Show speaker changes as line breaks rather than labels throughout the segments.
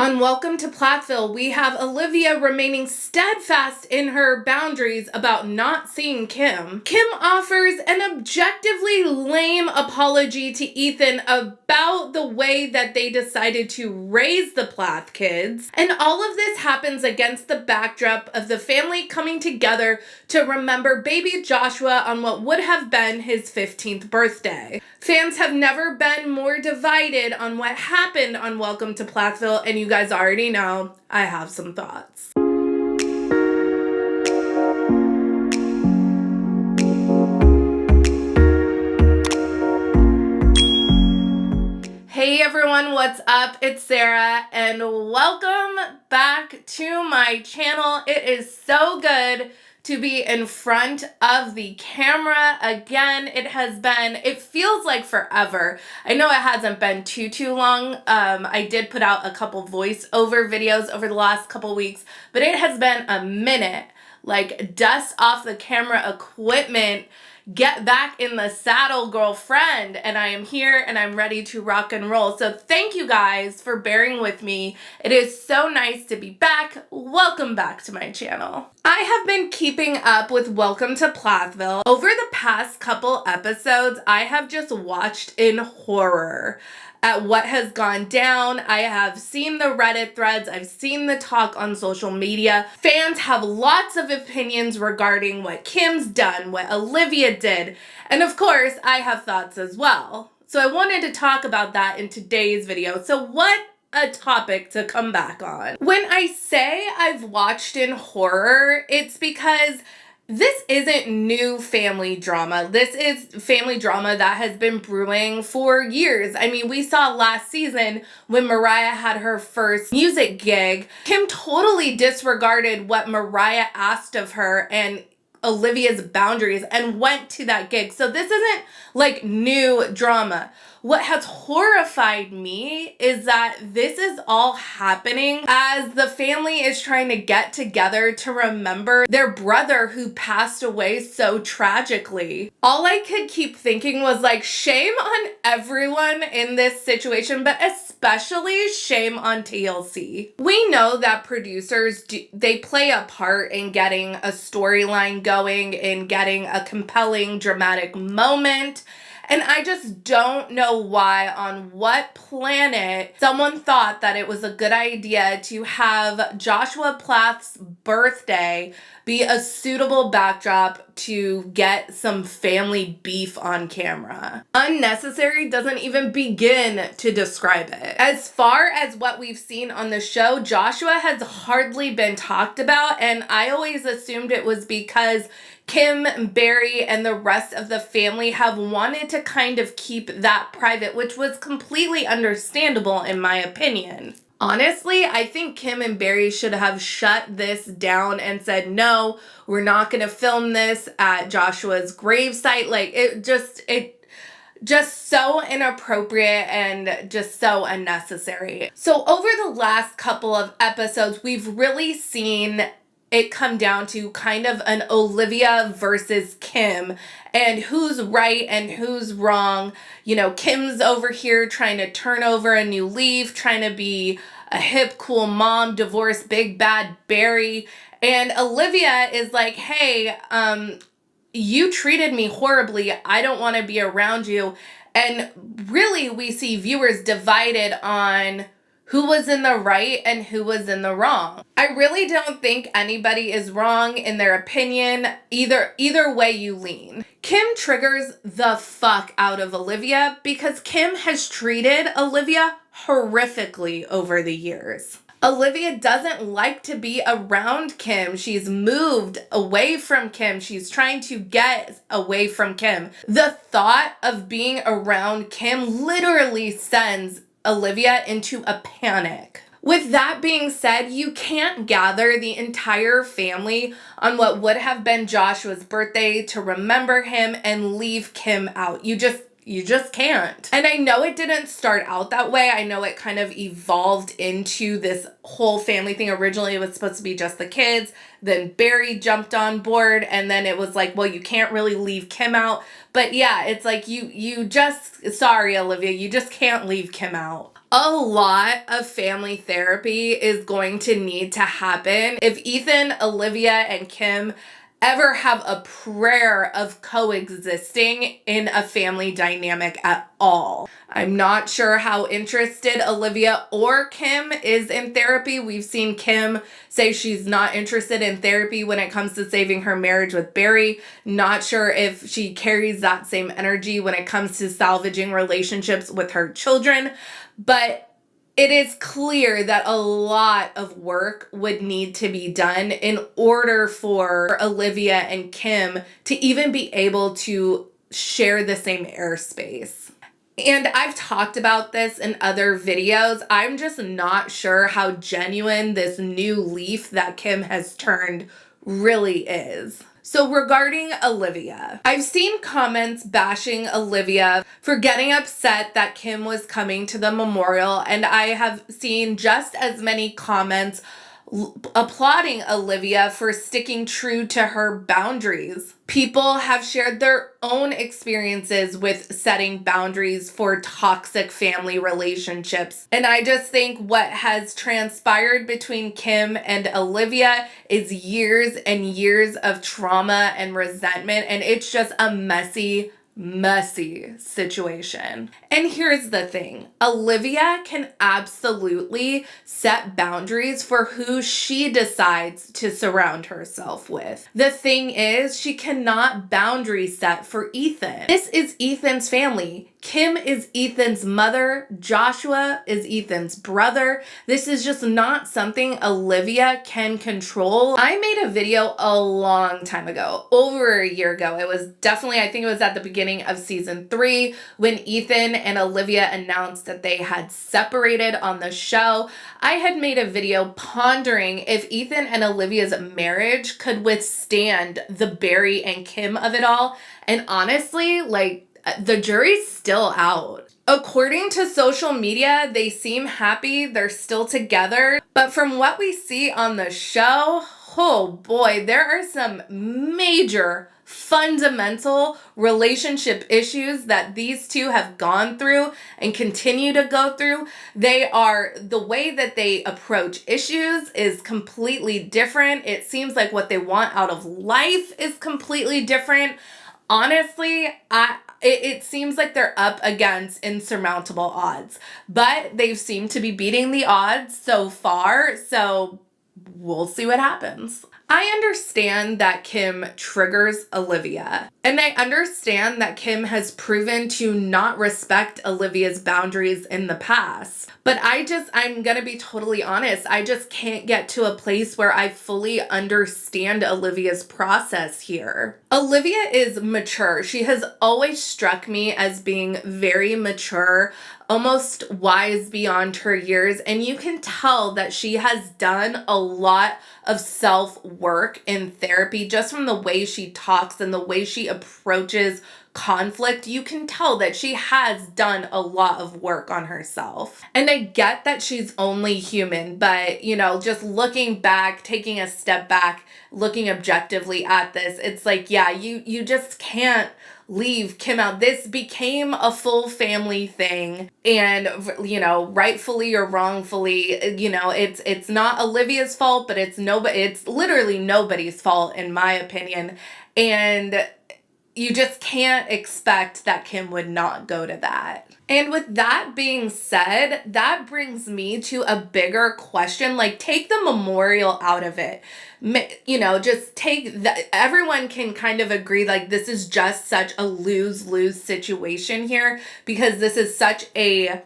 On Welcome to Plathville, we have Olivia remaining steadfast in her boundaries about not seeing Kim. Kim offers an objectively lame apology to Ethan about the way that they decided to raise the Plath kids. And all of this happens against the backdrop of the family coming together to remember baby Joshua on what would have been his 15th birthday. Fans have never been more divided on what happened on Welcome to Plathville, and you guys already know I have some thoughts. Hey everyone, what's up? It's Sarah and welcome back to my channel. It is so good to be in front of the camera again. It feels like forever. I know it hasn't been too long. I did put out a couple voiceover videos over the last couple weeks, but it has been a minute. Like, dust off the camera equipment, get back in the saddle, girlfriend, and I am here and I'm ready to rock and roll. So thank you guys for bearing with me. It is so nice to be back. Welcome back to my channel. I have been keeping up with Welcome to Plathville. Over the past couple episodes, I have just watched in horror at what has gone down. I have seen the Reddit threads. I've seen the talk on social media. Fans have lots of opinions regarding what Kim's done, what Olivia did, and of course, I have thoughts as well. So I wanted to talk about that in today's video. So what a topic to come back on. When I say I've watched in horror, it's because this isn't new family drama. This is family drama that has been brewing for years. I mean, we saw last season when Mariah had her first music gig, Kim totally disregarded what Mariah asked of her and Olivia's boundaries and went to that gig. So this isn't like new drama. What has horrified me is that this is all happening as the family is trying to get together to remember their brother who passed away so tragically. All I could keep thinking was like, shame on everyone in this situation, but especially shame on TLC. We know that producers, they play a part in getting a storyline going, in getting a compelling, dramatic moment. And I just don't know why, on what planet, someone thought that it was a good idea to have Joshua Plath's birthday be a suitable backdrop to get some family beef on camera. Unnecessary doesn't even begin to describe it. As far as what we've seen on the show, Joshua has hardly been talked about, and I always assumed it was because Kim, Barry, and the rest of the family have wanted to kind of keep that private, which was completely understandable in my opinion. Honestly, I think Kim and Barry should have shut this down and said, no, we're not going to film this at Joshua's gravesite. Like, it just so inappropriate and just so unnecessary. So over the last couple of episodes, we've really seen it come down to kind of an Olivia versus Kim and who's right and who's wrong. You know, Kim's over here trying to turn over a new leaf, trying to be a hip, cool mom, divorce big bad Barry. And Olivia is like, hey, you treated me horribly. I don't want to be around you. And really, we see viewers divided on who was in the right and who was in the wrong. I really don't think anybody is wrong in their opinion, either way you lean. Kim triggers the fuck out of Olivia because Kim has treated Olivia horrifically over the years. Olivia doesn't like to be around Kim. She's moved away from Kim. She's trying to get away from Kim. The thought of being around Kim literally sends Olivia into a panic. With that being said, you can't gather the entire family on what would have been Joshua's birthday to remember him and leave Kim out. You just can't. And I know it didn't start out that way. I know it kind of evolved into this whole family thing. Originally, it was supposed to be just the kids. Then Barry jumped on board, and then it was like, well, you can't really leave Kim out. But yeah, it's like you just, sorry, Olivia, you just can't leave Kim out. A lot of family therapy is going to need to happen if Ethan, Olivia, and Kim ever have a prayer of coexisting in a family dynamic at all. I'm not sure how interested Olivia or Kim is in therapy. We've seen Kim say she's not interested in therapy when it comes to saving her marriage with Barry. Not sure if she carries that same energy when it comes to salvaging relationships with her children. But it is clear that a lot of work would need to be done in order for Olivia and Kim to even be able to share the same airspace. And I've talked about this in other videos. I'm just not sure how genuine this new leaf that Kim has turned really is. So regarding Olivia, I've seen comments bashing Olivia for getting upset that Kim was coming to the memorial, and I have seen just as many comments applauding Olivia for sticking true to her boundaries. People have shared their own experiences with setting boundaries for toxic family relationships. And I just think what has transpired between Kim and Olivia is years and years of trauma and resentment. And it's just a messy situation. And here's the thing. Olivia can absolutely set boundaries for who she decides to surround herself with. The thing is, she cannot boundary set for Ethan. This is Ethan's family. Kim is Ethan's mother. Joshua is Ethan's brother. This is just not something Olivia can control. I made a video a long time ago, over a year ago. It was definitely, I think it was at the beginning of season 3 when Ethan and Olivia announced that they had separated on the show. I had made a video pondering if Ethan and Olivia's marriage could withstand the Barry and Kim of it all. And honestly, like, the jury's still out. According to social media, they seem happy, they're still together. But from what we see on the show, oh boy, there are some major fundamental relationship issues that these two have gone through and continue to go through. The way that they approach issues is completely different. It seems like what they want out of life is completely different. Honestly, it seems like they're up against insurmountable odds, but they've seemed to be beating the odds so far, so we'll see what happens. I understand that Kim triggers Olivia, and I understand that Kim has proven to not respect Olivia's boundaries in the past. But I'm gonna be totally honest, I just can't get to a place where I fully understand Olivia's process here. Olivia is mature. She has always struck me as being very mature, almost wise beyond her years, and you can tell that she has done a lot of self-work in therapy just from the way she talks and the way she approaches conflict. You can tell that she has done a lot of work on herself. And I get that she's only human, but just looking back, taking a step back, looking objectively at this, it's like, yeah, you just can't leave Kim out. This became a full family thing, and rightfully or wrongfully, it's not Olivia's fault, but it's literally nobody's fault in my opinion. And you just can't expect that Kim would not go to that. And with that being said, that brings me to a bigger question. Like, take the memorial out of it. Just take that. Everyone can kind of agree, like, this is just such a lose-lose situation here because this is such a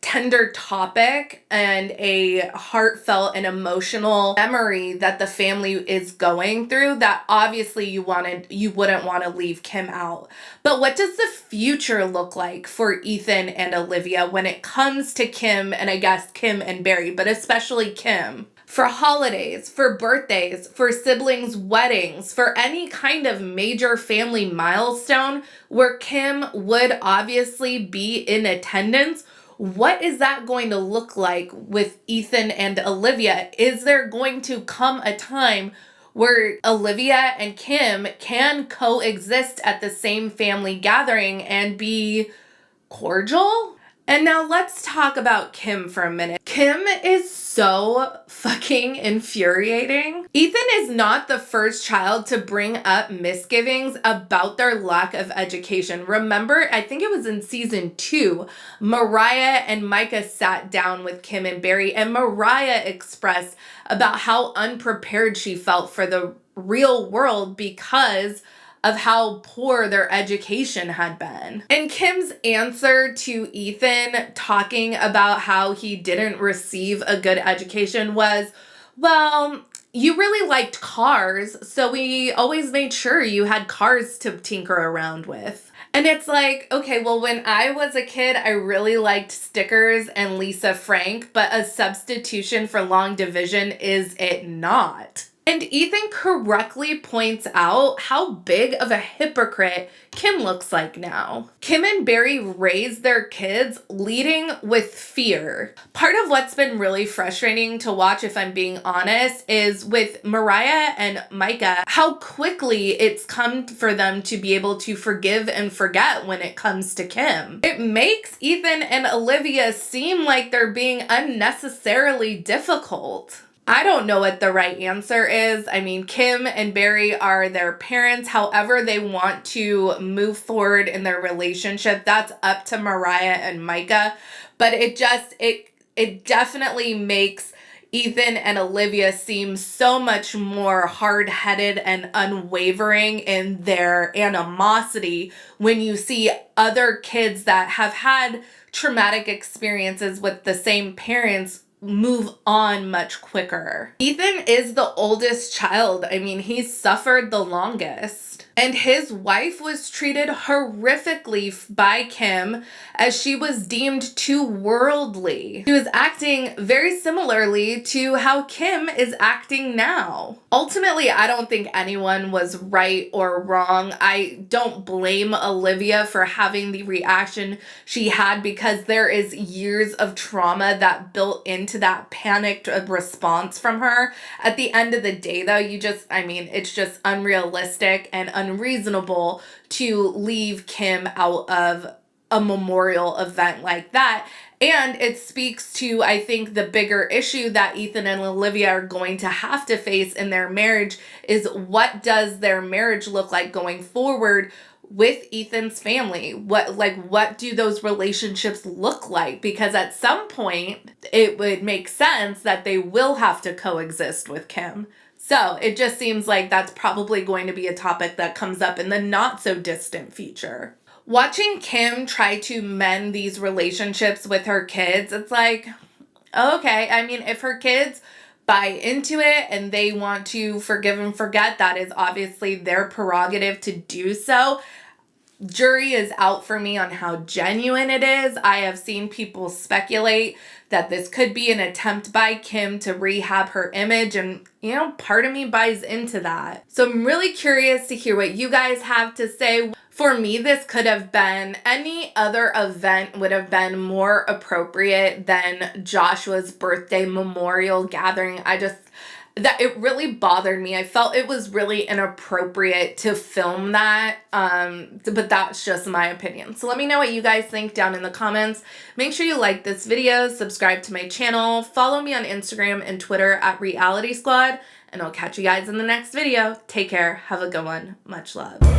tender topic and a heartfelt and emotional memory that the family is going through that obviously you wouldn't want to leave Kim out. But what does the future look like for Ethan and Olivia when it comes to Kim, and I guess Kim and Barry, but especially Kim? For holidays, for birthdays, for siblings' weddings, for any kind of major family milestone where Kim would obviously be in attendance, what is that going to look like with Ethan and Olivia? Is there going to come a time where Olivia and Kim can coexist at the same family gathering and be cordial? And now let's talk about Kim for a minute. Kim is so fucking infuriating. Ethan is not the first child to bring up misgivings about their lack of education. Remember, I think it was in season 2, Mariah and Micah sat down with Kim and Barry, and Mariah expressed about how unprepared she felt for the real world because of how poor their education had been. And Kim's answer to Ethan talking about how he didn't receive a good education was, well, you really liked cars, so we always made sure you had cars to tinker around with. And it's like, okay, well, when I was a kid, I really liked stickers and Lisa Frank, but a substitution for long division is it not? And Ethan correctly points out how big of a hypocrite Kim looks like now. Kim and Barry raised their kids leading with fear. Part of what's been really frustrating to watch, if I'm being honest, is with Mariah and Micah, how quickly it's come for them to be able to forgive and forget when it comes to Kim. It makes Ethan and Olivia seem like they're being unnecessarily difficult. I don't know what the right answer is. I mean, Kim and Barry are their parents. However they want to move forward in their relationship, that's up to Mariah and Micah. But it definitely makes Ethan and Olivia seem so much more hard-headed and unwavering in their animosity when you see other kids that have had traumatic experiences with the same parents move on much quicker. Ethan is the oldest child. I mean, he's suffered the longest. And his wife was treated horrifically by Kim as she was deemed too worldly. She was acting very similarly to how Kim is acting now. Ultimately, I don't think anyone was right or wrong. I don't blame Olivia for having the reaction she had because there is years of trauma that built into that panicked response from her. At the end of the day, though, it's just unrealistic and unreasonable to leave Kim out of a memorial event like that. And it speaks to, I think, the bigger issue that Ethan and Olivia are going to have to face in their marriage is what does their marriage look like going forward with Ethan's family? What do those relationships look like? Because at some point, it would make sense that they will have to coexist with Kim. So it just seems like that's probably going to be a topic that comes up in the not so distant future. Watching Kim try to mend these relationships with her kids, it's like, okay, I mean, if her kids buy into it and they want to forgive and forget, that is obviously their prerogative to do so. Jury is out for me on how genuine it is. I have seen people speculate that this could be an attempt by Kim to rehab her image, and part of me buys into that. So I'm really curious to hear what you guys have to say. For me, this could have been any other event would have been more appropriate than Joshua's birthday memorial gathering. That it really bothered me. I felt it was really inappropriate to film that, but that's just my opinion. So let me know what you guys think down in the comments. Make sure you like this video, subscribe to my channel, follow me on Instagram and Twitter at Reality Squad, and I'll catch you guys in the next video. Take care. Have a good one. Much love.